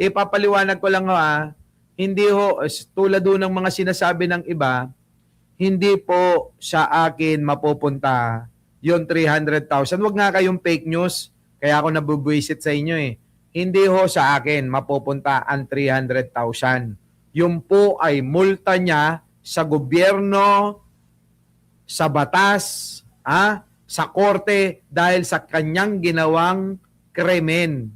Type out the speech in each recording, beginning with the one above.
ipapaliwanag ko lang hindi ho, tulad ho ng mga sinasabi ng iba, hindi po sa akin mapupunta yung 300,000. Huwag nga kayong fake news. Kaya ako nabubwisit sa inyo eh. Hindi ho sa akin mapupunta ang 300,000. Yung po ay multa niya sa gobyerno, sa batas, sa korte dahil sa kanyang ginawang krimen.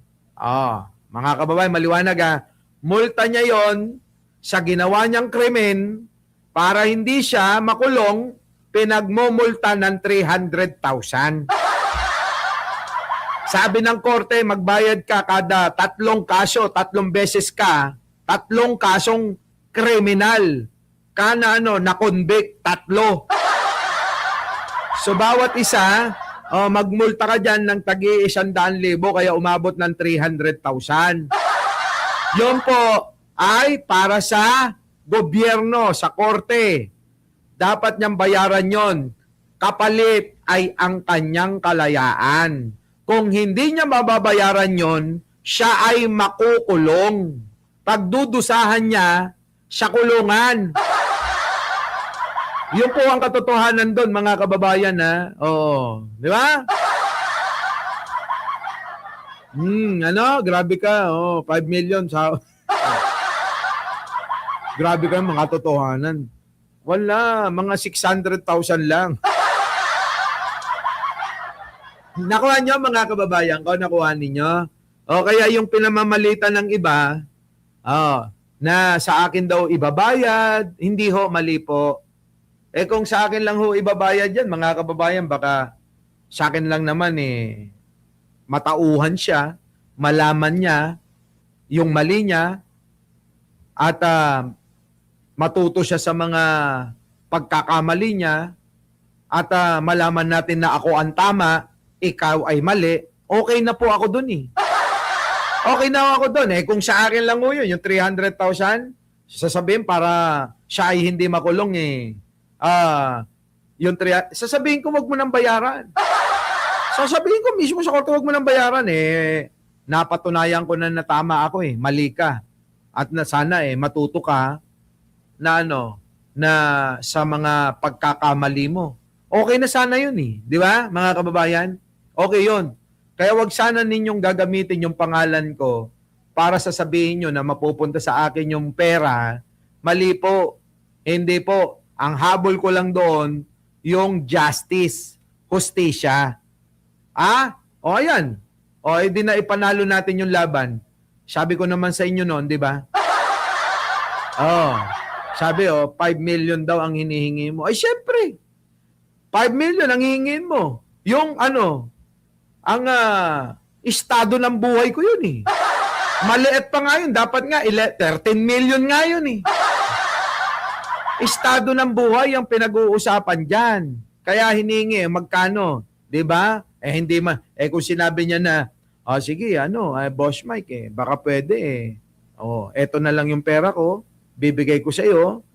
Mga kababayan, maliwanag multa niya yon sa ginawa niyang krimen para hindi siya makulong, pinagmumulta ng 300,000. Sabi ng korte, magbayad ka kada 3 kaso, 3 beses ka, 3 kasong kriminal. Kana na-convict 3. So bawat isa, magmulta ka dyan ng tagi 100,000 kaya umabot ng 300,000. Yun po ay para sa gobyerno, sa korte. Dapat niyang bayaran yon. Kapalit ay ang kanyang kalayaan. Kung hindi niya mababayaran yon, siya ay makukulong. Pagdudusahan niya, sa kulungan. Yun po ang katotohanan doon, mga kababayan, Oo. Di ba? Grabe ka. 5 million. Grabe ka, mga katotohanan. Wala, mga 600,000 lang. Nakuha nyo, mga kababayan ko, nakuha ninyo. Kaya yung pinamamalitan ng iba, na sa akin daw ibabayad, hindi ho, mali po. Kung sa akin lang ho ibabayad yan, mga kababayan, baka sa akin lang naman matauhan siya, malaman niya yung mali niya, at matuto siya sa mga pagkakamali niya, at malaman natin na ako ang tama, ikaw ay mali, okay na po ako dun Okay na ako dun kung sa akin lang mo yun, yung 300,000, sasabihin para siya ay hindi makulong yung sasabihin ko wag mo nang bayaran. Sasabihin ko mismo sa korte wag mo nang bayaran napatunayan ko na tama ako mali ka. At na sana matuto ka na na sa mga pagkakamali mo. Okay na sana yun di ba mga kababayan? Okay yun. Kaya wag sana ninyong gagamitin yung pangalan ko para sasabihin nyo na mapupunta sa akin yung pera. Mali po. Hindi po. Ang habol ko lang doon, yung justice, hustisya. Ayan. Hindi na ipanalo natin yung laban. Sabi ko naman sa inyo noon, di ba? Sabi 5 million daw ang hinihingi mo. Ay, syempre. 5 million ang hihingin mo. Yung ang estado ng buhay ko yun Maliit pa nga yun. Dapat nga 13 million nga yun Estado ng buhay ang pinag-uusapan dyan. Kaya hiningi, magkano? Diba? Hindi kung sinabi niya na, sige, Boss Mike, baka pwede eto na lang yung pera ko, bibigay ko sa iyo,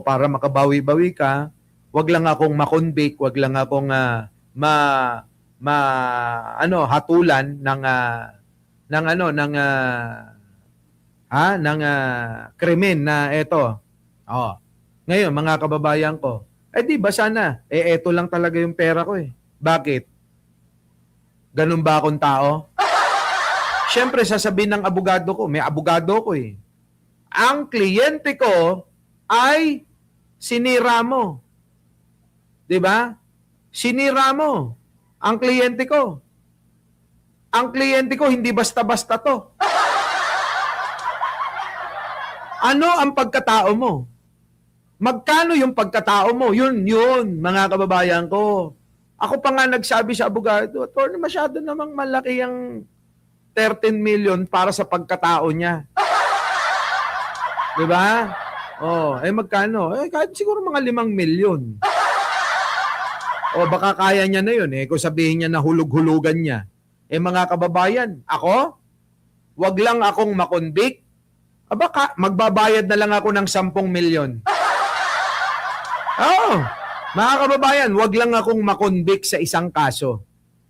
para makabawi-bawi ka, wag lang akong makonvict, wag lang akong hatulan ng krimen na eto. Ngayon, mga kababayan ko, di ba sana, eto lang talaga yung pera ko Bakit? Ganun ba akong tao? Siyempre, sasabihin ng abogado ko, may abogado ko ang kliyente ko ay sinira mo. Di ba? Sinira mo ang kliyente ko. Ang kliyente ko, hindi basta-basta to. Ano ang pagkatao mo? Magkano yung pagkatao mo? Yun, mga kababayan ko. Ako pa nga nagsabi sa abogado, Attorney, masyado namang malaki ang 13 million para sa pagkatao niya. Diba? Magkano? Kahit siguro mga 5 million. Baka kaya niya na yun kung sabihin niya na hulug-hulugan niya. Mga kababayan, ako? Wag lang akong makonvict. Baka magbabayad na lang ako ng 10 million. Mga kababayan, wag lang akong makonvict sa isang kaso.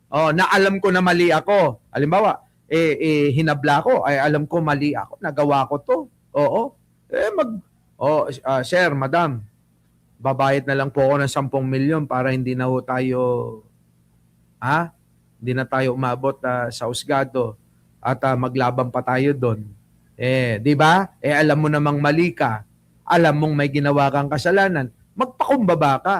Na alam ko na mali ako. Halimbawa, hinabla ko. Ay, alam ko mali ako. Nagawa ko to. Oo. Sir, madam, babayad na lang po ako ng 10 milyon para hindi na ho tayo, hindi na tayo umabot sa husgado at maglaban pa tayo doon. Di ba? Alam mo namang mali ka. Alam mong may ginawa kang kasalanan. Magpakumbaba ka.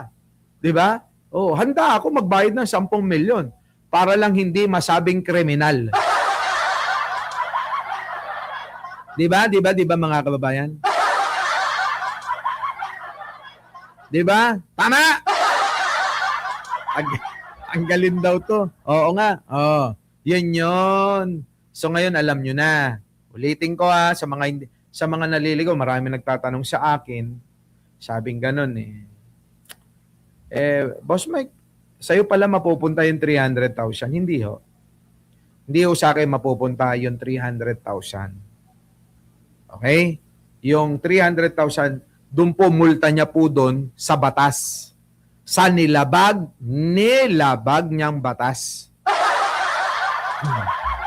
Di ba? Handa ako magbayad ng 10 milyon para lang hindi masabing kriminal. Di ba? Di ba? Di ba mga kababayan? Di ba? Tama! Ang galing daw to. Oo nga. Yun yun. So ngayon alam nyo na. Ulitin ko sa mga naliligaw, marami nagtatanong sa akin. Sabing ganun Boss Mike, sa'yo pala mapupunta yung 300,000. Hindi ho. Hindi ho sa akin mapupunta yung 300,000. Okay? Yung 300,000, doon po multa niya po doon sa batas. Sa nilabag niyang batas.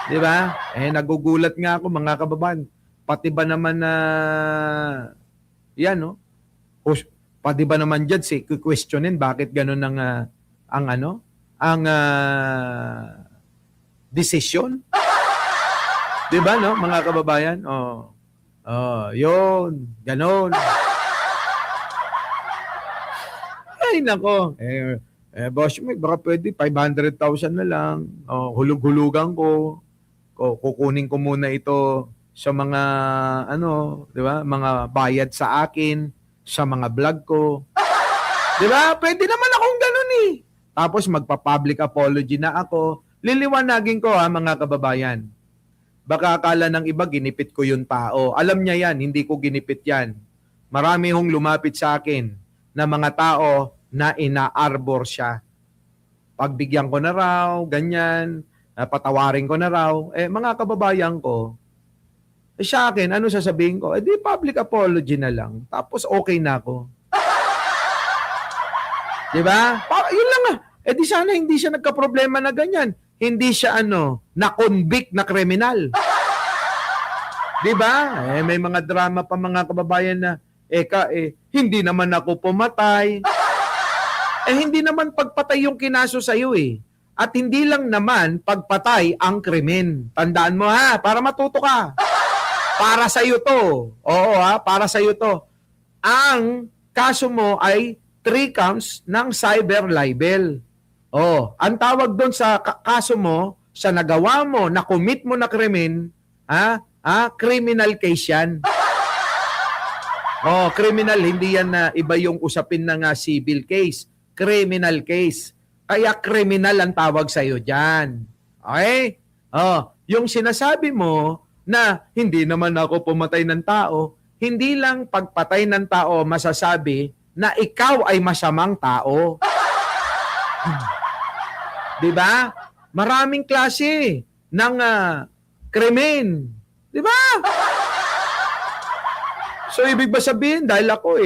Di ba? Nagugulat nga ako mga kababayan. Pati ba naman pati ba naman dyan questionin bakit ganun ang desisyon? Di ba no mga kababayan? Yun, ganun. Ay nako. Boss, baka pwede 500,000 na lang. Hulug-hulugan ko. Kukunin ko muna ito sa mga di ba? Mga bayad sa akin, sa mga vlog ko. Di ba? Pwede naman akong ganun Tapos magpa-public apology na ako. Liliwanagin ko mga kababayan. Baka akala ng iba ginipit ko yung tao. Alam niya yan, hindi ko ginipit yan. Marami hong lumapit sa akin na mga tao na ina-arbor siya. Pagbigyan ko na raw, ganyan, patawarin ko na raw. Mga kababayan ko, sa akin, ano sasabihin ko? Di public apology na lang. Tapos okay na ako. Di ba? Yun lang di sana hindi siya nagka-problema na ganyan. Hindi siya na-convict na kriminal. Di ba? May mga drama pa mga kababayan na hindi naman ako pumatay. Hindi naman pagpatay yung kinaso sa'yo At hindi lang naman pagpatay ang krimen. Tandaan mo para matuto ka. Para sa'yo to. Oo para sa'yo to. Ang kaso mo ay 3 counts ng cyber libel. Ang tawag doon sa kaso mo, sa nagawa mo, na commit mo na krimen, criminal case yan. Criminal, hindi yan na iba yung usapin ng civil case. Criminal case. Kaya criminal ang tawag sa'yo dyan. Okay? Yung sinasabi mo na hindi naman ako pumatay ng tao, hindi lang pagpatay ng tao masasabi na ikaw ay masamang tao. Di ba? Maraming klase ng krimen. Di ba? So, ibig ba sabihin, dahil ako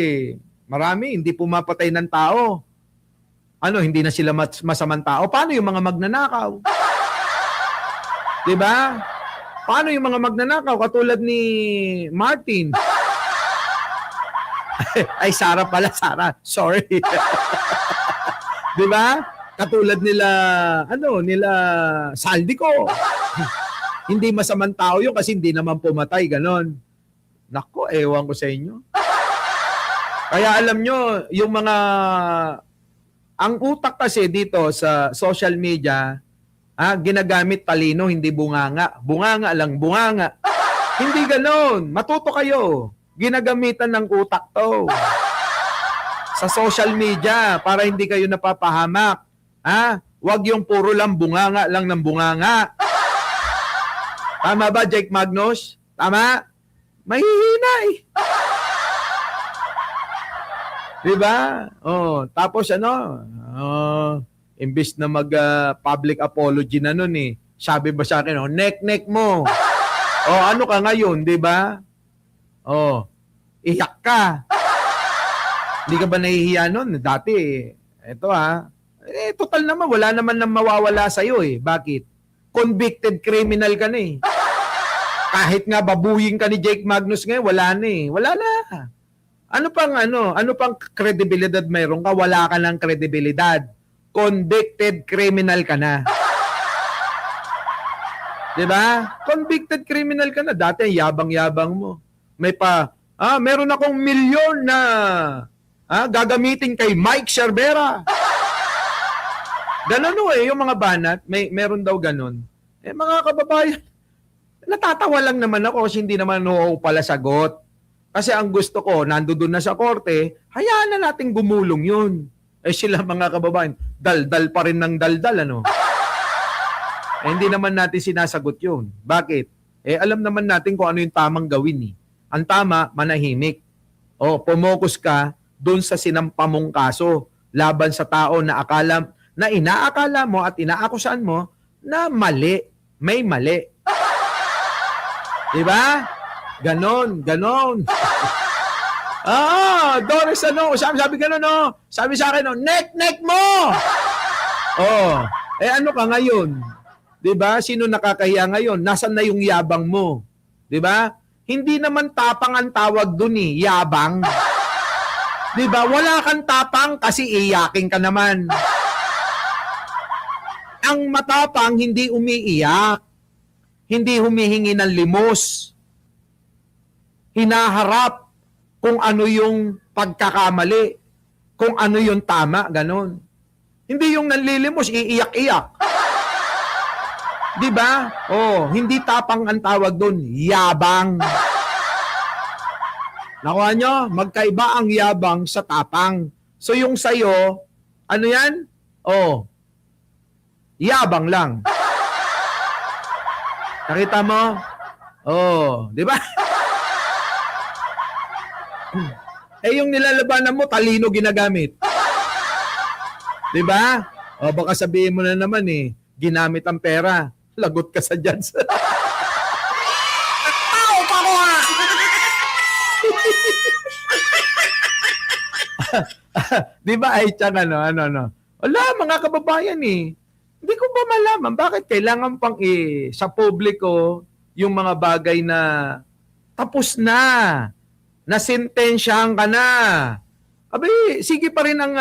marami, hindi pumapatay ng tao. Hindi na sila masamang tao? Paano yung mga magnanakaw? Di ba? Paano yung mga magnanakaw? Katulad ni Martin. Ay, Sarah pala, Sarah. Sorry. Di ba? Katulad nila Saldico. Hindi masamang tao yun kasi hindi naman pumatay, ganon. Nako, ewan ko sa inyo. Kaya alam nyo, yung ang utak kasi dito sa social media, ginagamit talino, hindi bunganga. Bunganga lang, bunganga. Hindi ganon. Matuto kayo. Ginagamitan ng utak to. Sa social media, para hindi kayo napapahamak. Wag yung puro lang bunganga lang ng bunganga. Tama ba, Jake Magnus? Tama? Mahihina Diba? Tapos imbis na mag-public apology na nun sabi ba sa akin, nek-nek mo. Ano ka ngayon, diba? Iyak ka. Hindi ka ba nahihiya nun? Dati, total naman, wala naman nang mawawala sa'yo Bakit? convicted criminal ka na eh. Kahit nga babuyin ka ni Jake Magnus ngayon, wala na eh. Wala na. Ano pang kredibilidad mayroon ka? Wala ka ng kredibilidad. Convicted criminal ka na. 'Di ba? Convicted criminal ka na. Dati yabang-yabang mo. Meron akong milyon na gagamitin kay Mike Cervera. Ganun yung mga banat, meron daw ganun. Mga kababayan, natatawa lang naman ako kasi hindi naman pala sagot. Kasi ang gusto ko, nandoon na sa korte, hayaan na natin gumulong yun. Sila mga kababayan, daldal pa rin ng daldal, ano? Hindi naman natin sinasagot yun. Bakit? Alam naman natin kung ano yung tamang gawin. Ang tama, manahimik. Pumokus ka doon sa sinampa mong kaso laban sa tao na inaakala mo at inaakusan mo na mali. May mali. Diba? Ganon. Doris, sabi ganon, sabi sa akin, neck mo! Ano ka ngayon? Diba? Sino nakakahiya ngayon? Nasaan na yung yabang mo? Diba? Hindi naman tapang ang tawag dun yabang. Diba? Wala kang tapang kasi iyaking ka naman. Ang matapang hindi umiiyak. Hindi humihingi ng limos. Hinaharap kung ano yung pagkakamali. Kung ano yung tama, ganon. Hindi yung nanlilimos, iiyak-iyak. Diba? Hindi tapang ang tawag doon, yabang. Nakuha nyo? Magkaiba ang yabang sa tapang. So yung sayo, ano yan? Yabang lang. Nakita mo? Di ba? Yung nilalabanan mo, talino ginagamit. Di ba? Baka sabihin mo na naman ginamit ang pera. Lagot ka sa judge. Tao pa ko ha! Di ba ay tiyan ano? Wala, mga kababayan Hindi ko ba malaman bakit kailangan pang sa publiko yung mga bagay na tapos na. Nasintensyahan ka na. Sige pa rin ang,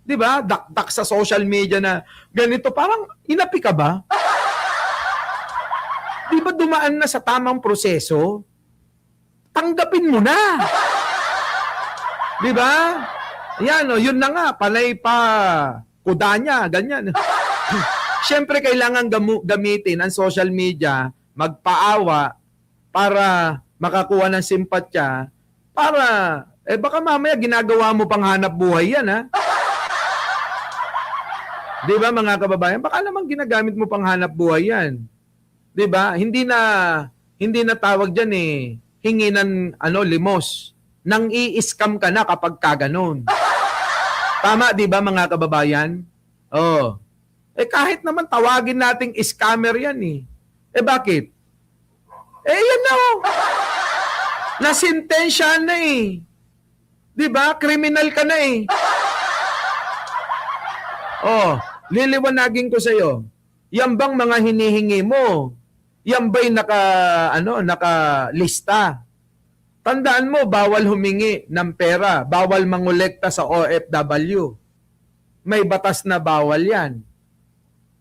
di ba, dakdak sa social media na ganito. Parang inapi ka ba? Di ba dumaan na sa tamang proseso? Tanggapin mo na. Di ba? Yan, yun na nga, panay pa, kuda niya, ganyan. Siyempre, kailangan gamitin ang social media, magpaawa, para makakuha ng simpatya, para, baka mamaya ginagawa mo pang hanap buhay yan, ha? Di ba, mga kababayan? Baka naman ginagamit mo pang hanap buhay yan. Di ba? Hindi na tawag diyan hingi ng limos. Nang i-scam ka na kapag kaganon. Tama, di ba, mga kababayan? Kahit naman tawagin nating scammer yan bakit? Yan na nasintensya na di ba? Kriminal ka na liliwanagin ko sa iyo. Yan bang mga hinihingi mo? Yan ba'y nakalista? Tandaan mo, bawal humingi ng pera, bawal mangolekta sa OFW. May batas na bawal yan.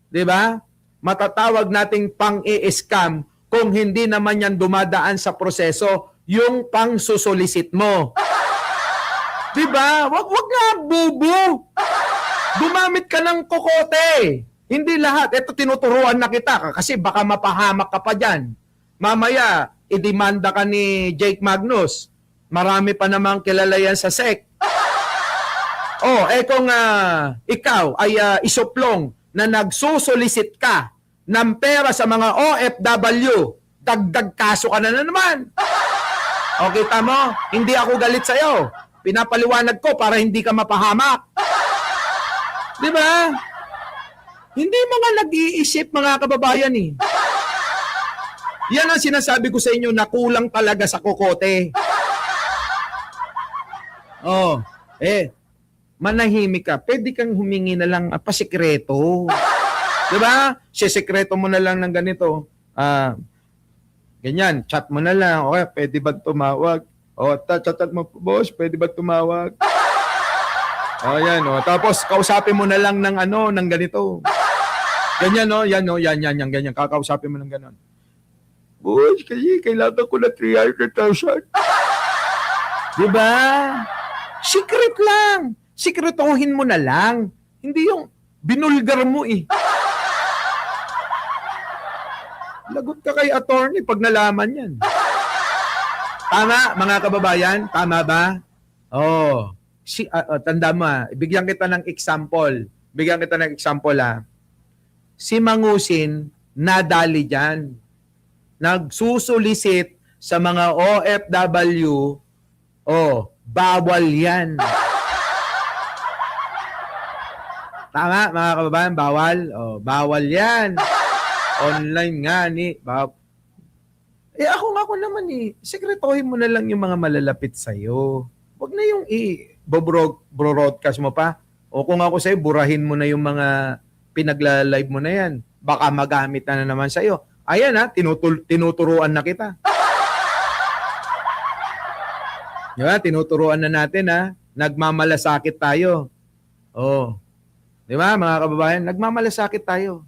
Di ba? Matatawag nating pang-i-scam kung hindi naman yan dumadaan sa proseso yung pang-susolicit mo. Di ba? Wag nga, bubo! Gumamit ka ng kokote. Hindi lahat. Ito, tinuturuan na kita kasi baka mapahamak ka pa dyan. Mamaya, idemanda ka ni Jake Magnus. Marami pa namang kilala yan sa SEC. Kung ikaw ay isoplong na nagsusolicit ka ng pera sa mga OFW, dagdag kaso ka na naman. Kita mo? Hindi ako galit sa'yo. Pinapaliwanag ko para hindi ka mapahamak. Di ba? Hindi mga nag-iisip, mga kababayan Yan ang sinasabi ko sa inyo na kulang talaga sa kokote. Manahimik ka. Pwede kang humingi na lang pasikreto. Di ba? Sisekreto mo na lang ng ganito. Ganyan, chat mo na lang. Okay, pwede ba tumawag? O, chat mo, boss, pwede ba tumawag? O, yan, o. Tapos, kausapin mo na lang ng ng ganito. Ganyan, no? Yan, no? Yan, ganyan. Kakausapin mo ng ganon. Boss, kasi kailangan ko na 300,000. Diba? Secret lang. Sikretohin mo na lang. Hindi yung binulgar mo eh. Lagot ka kay attorney pag nalaman yan. Tama, mga kababayan? Tama ba? Oh. Tanda mo bigyan kita ng example. Si Mangusin, nadali dyan. Nagsusulisit sa mga OFW, bawal yan. Tama, mga kababayan, bawal. Bawal yan. Online nga ako naman sekretohin mo na lang yung mga malalapit sa'yo. Huwag na yung broadcast mo pa. O kung ako sa'yo, burahin mo na yung mga pinagla-live mo na yan. Baka magamit na naman sa'yo. Ayan tinuturuan na kita. Diba? Tinuturuan na natin Nagmamalasakit tayo. Di ba mga kababayan? Nagmamalasakit tayo.